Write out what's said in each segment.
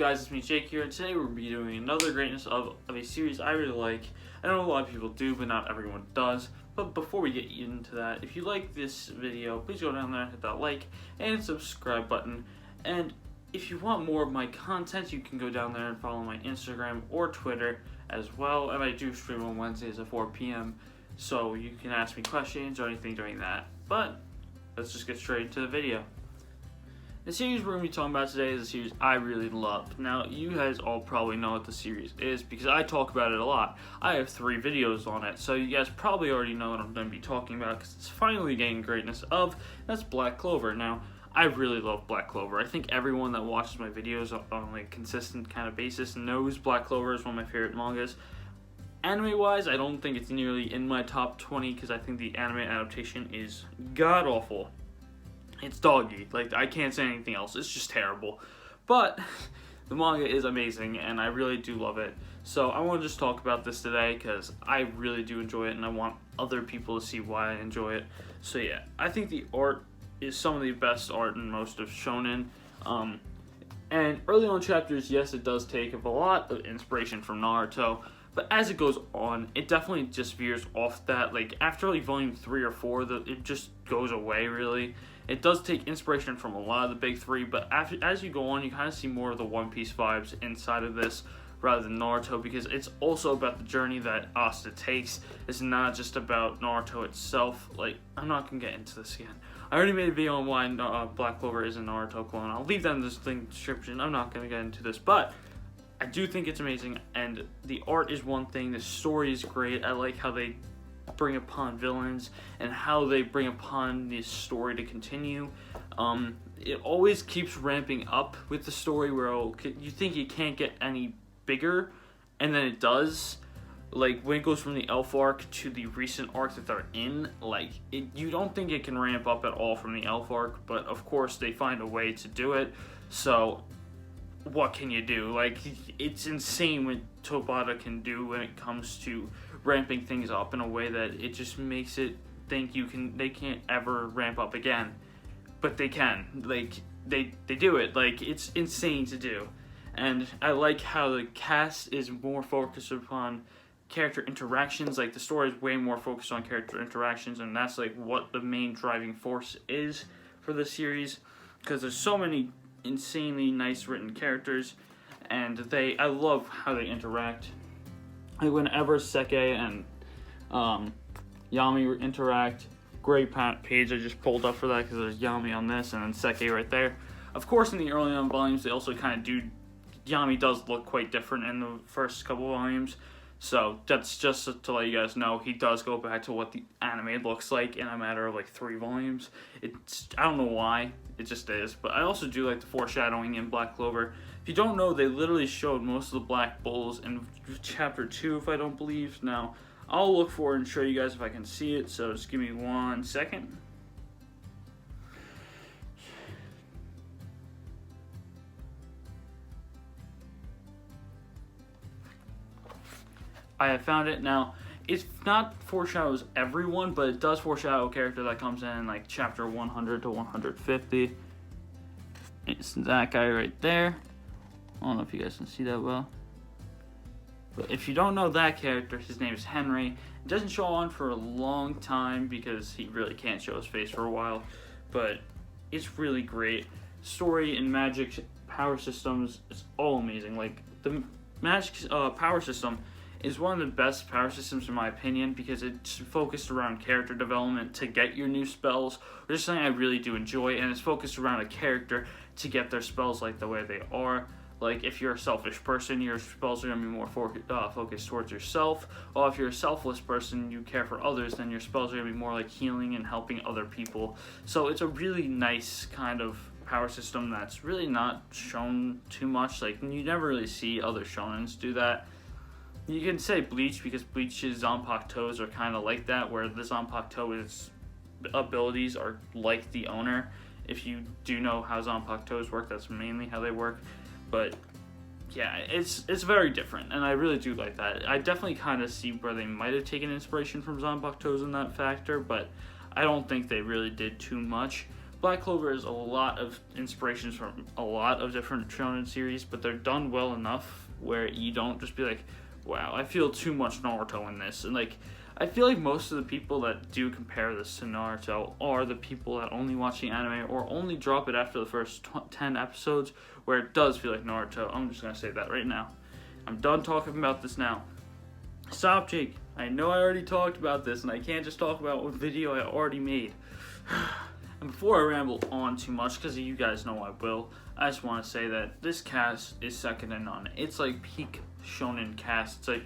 guys, it's me Jake here, and today we'll be doing another greatness of a series I really like. I know a lot of people do, but not everyone does. But before we get into that, if you like this video, please go down there and hit that like and subscribe button. And if you want more of my content, you can go down there and follow my Instagram or Twitter as well. And I do stream on Wednesdays at 4 p.m. so you can ask me questions or anything during that. But let's just get straight into the video. The series we're going to be talking about today is a series I really love. Now, you guys all probably know what the series is because I talk about it a lot. I have 3 videos on it, so you guys probably already know what I'm going to be talking about because it's finally getting greatness of. That's Black Clover. Now, I really love Black Clover. I think everyone that watches my videos on a consistent kind of basis knows Black Clover is one of my favorite mangas. Anime-wise, I don't think it's nearly in my top 20 because I think the anime adaptation is god-awful. It's doggy. Like, I can't say anything else. It's just terrible. But the manga is amazing, and I really do love it. So I want to just talk about this today because I really do enjoy it, and I want other people to see why I enjoy it. So yeah, I think the art is some of the best art in most of shonen. And early on chapters, yes, it does take a lot of inspiration from Naruto. But as it goes on, it definitely just veers off that. Like, after like volume 3 or 4, it just goes away, really. It does take inspiration from a lot of the big 3, but as you go on, you kind of see more of the One Piece vibes inside of this rather than Naruto, because it's also about the journey that Asta takes. It's not just about Naruto itself. Like, I'm not going to get into this again. I already made a video on why Black Clover is a Naruto clone. I'll leave that in this link description. I'm not going to get into this, but I do think it's amazing, and the art is one thing. The story is great. I like how they bring upon villains and how they bring upon this story to continue. It always keeps ramping up with the story where you think it can't get any bigger, and then it does. Like, when it goes from the Elf arc to the recent arc that they're in, like, you don't think it can ramp up at all from the Elf arc, but of course they find a way to do it. So what can you do? Like, it's insane what Tobata can do when it comes to ramping things up in a way that it just makes it think they can't ever ramp up again. But they can. Like, they do it. Like, it's insane to do. And I like how the cast is more focused upon character interactions. Like, the story is way more focused on character interactions, and that's like what the main driving force is for the series, because there's so many insanely nice written characters, and I love how they interact. Like, whenever Seke and Yami interact, great page I just pulled up for that because there's Yami on this and then Seke right there. Of course, in the early on volumes, they also kind of do, Yami does look quite different in the first couple volumes. So that's just to let you guys know, he does go back to what the anime looks like in a matter of like 3 volumes. I don't know why, it just is. But I also do like the foreshadowing in Black Clover. If you don't know, they literally showed most of the Black Bulls in chapter 2, if I don't believe. Now, I'll look for it and show you guys if I can see it, so just give me 1 second. I have found it. Now, it's not foreshadows everyone, but it does foreshadow a character that comes in like chapter 100 to 150. It's that guy right there. I don't know if you guys can see that well. But if you don't know that character, his name is Henry. It doesn't show on for a long time because he really can't show his face for a while. But it's really great. Story and magic power systems is all amazing. Like, the magic power system is one of the best power systems in my opinion because it's focused around character development to get your new spells, which is something I really do enjoy, and it's focused around a character to get their spells like the way they are. Like, if you're a selfish person, your spells are going to be more focused towards yourself. While if you're a selfless person, you care for others, then your spells are going to be more like healing and helping other people. So it's a really nice kind of power system that's really not shown too much. Like, you never really see other shonens do that. You can say Bleach because Bleach's Zanpakuto's are kind of like that, where the Zanpakuto's abilities are like the owner. If you do know how Zanpakuto's work, that's mainly how they work. But yeah, it's very different, and I really do like that. I definitely kind of see where they might have taken inspiration from Zanpakuto's in that factor, but I don't think they really did too much. Black Clover is a lot of inspirations from a lot of different shonen series, but they're done well enough where you don't just be like, wow, I feel too much Naruto in this. And like, I feel like most of the people that do compare this to Naruto are the people that only watch the anime or only drop it after the first 10 episodes, where it does feel like Naruto. I'm just gonna say that right now. I'm done talking about this now. Stop, Jake. I know I already talked about this, and I can't just talk about what video I already made. And before I ramble on too much, because you guys know I will, I just want to say that this cast is second to none. It's like peak shonen cast. It's like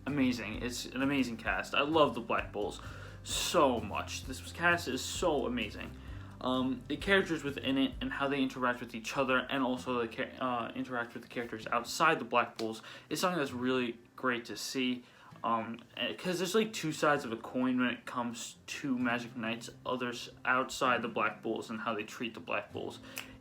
amazing. It's an amazing cast. I love the Black Bulls so much. This cast is so amazing. The characters within it and how they interact with each other, and also the interact with the characters outside the Black Bulls, is something that's really great to see. Because there's like two sides of a coin when it comes to Magic Knights, others outside the Black Bulls and how they treat the Black Bulls.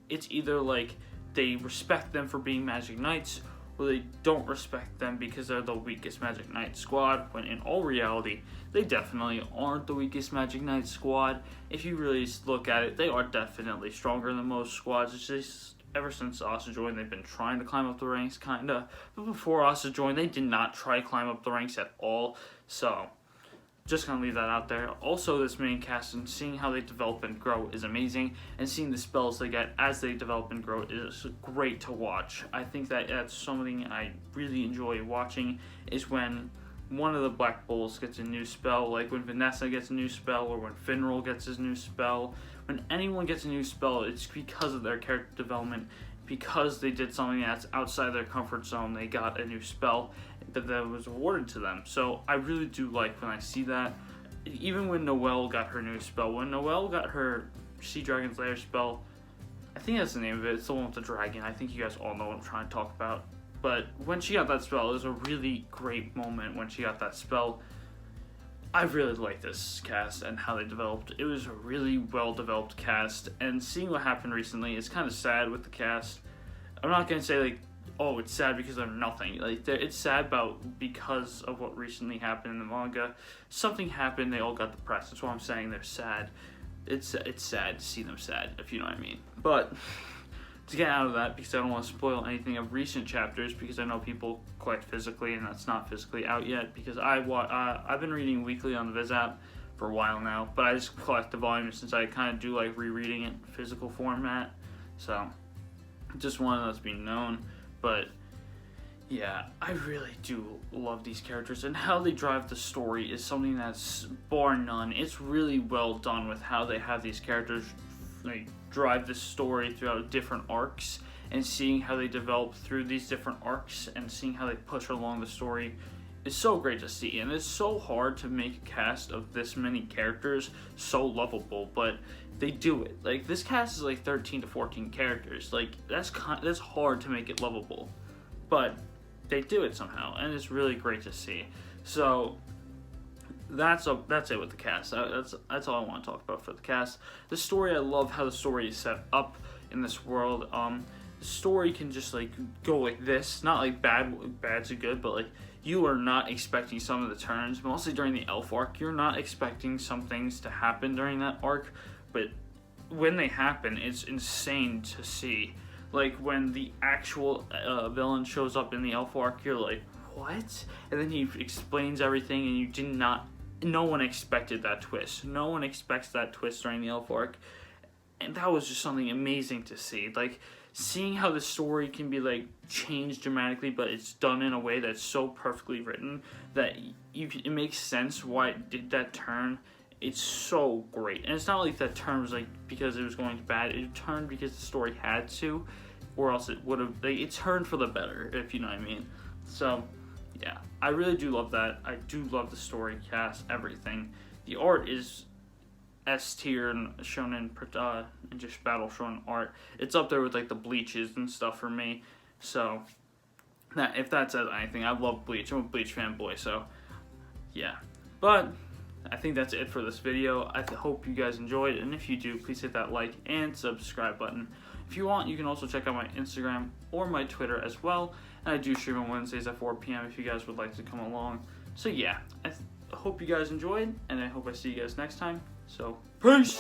It's either like they respect them for being Magic Knights, or they don't respect them because they're the weakest Magic Knight squad, when in all reality, they definitely aren't the weakest Magic Knight squad. If you really look at it, they are definitely stronger than most squads. It's just, ever since Asa joined, they've been trying to climb up the ranks, kinda. But before Asa joined, they did not try to climb up the ranks at all. So, just gonna leave that out there. Also, this main cast and seeing how they develop and grow is amazing, and seeing the spells they get as they develop and grow is great to watch. I think that that's something I really enjoy watching, is when one of the Black Bulls gets a new spell, like when Vanessa gets a new spell, or when Finral gets his new spell. When anyone gets a new spell, it's because of their character development, because they did something that's outside their comfort zone. They got a new spell that was awarded to them. So I really do like when I see that. Even when Noelle got her new spell, when Noelle got her Sea Dragon's Lair spell, I think that's the name of it, it's the one with the dragon. I think you guys all know what I'm trying to talk about. But when she got that spell, it was a really great moment when she got that spell. I really like this cast and how they developed. It was a really well-developed cast, and seeing what happened recently is kind of sad with the cast. I'm not going to say, like, oh, it's sad because of nothing. Like, it's sad because of what recently happened in the manga. Something happened, they all got depressed. That's why I'm saying they're sad. It's sad to see them sad, if you know what I mean. But to get out of that, because I don't want to spoil anything of recent chapters, because I know people collect physically, and that's not physically out yet, because I've been reading weekly on the Viz app for a while now, but I just collect the volume since I kind of do like rereading it in physical format, so just wanted that to be known. But yeah, I really do love these characters, and how they drive the story is something that's bar none. It's really well done with how they have these characters like drive the story throughout different arcs, and seeing how they develop through these different arcs and seeing how they push along the story is so great to see. And it's so hard to make a cast of this many characters so lovable, but they do it. Like, this cast is like 13 to 14 characters. Like, that's hard to make it lovable, but they do it somehow, and it's really great to see. So that's it with the cast. That's all I want to talk about for the cast. The story, I love how the story is set up in this world. The story can just like go like this, not like bad to good, but like you are not expecting some of the turns. Mostly during the elf arc, you're not expecting some things to happen during that arc, but when they happen, it's insane to see. Like when the actual villain shows up in the elf arc, you're like, what? And then he explains everything, and no one expected that twist. No one expects that twist during the elf arc, and that was just something amazing to see. Like, seeing how the story can be like changed dramatically, but it's done in a way that's so perfectly written that it makes sense why it did that turn. It's so great. And it's not like that turn was like because it was going to bad. It turned because the story had to, or else it would have, like, it turned for the better, if you know what I mean. So yeah, I really do love that. I do love the story, cast, everything. The art is S tier and shonen and just battle shonen art. It's up there with like the Bleaches and stuff for me. So that, if that says anything, I love Bleach. I'm a Bleach fanboy, so yeah. But I think that's it for this video. I hope you guys enjoyed, and if you do, please hit that like and subscribe button. If you want, you can also check out my Instagram or my Twitter as well, and I do stream on Wednesdays at 4 p.m. if you guys would like to come along. So yeah, I hope you guys enjoyed, and I hope I see you guys next time. So, peace!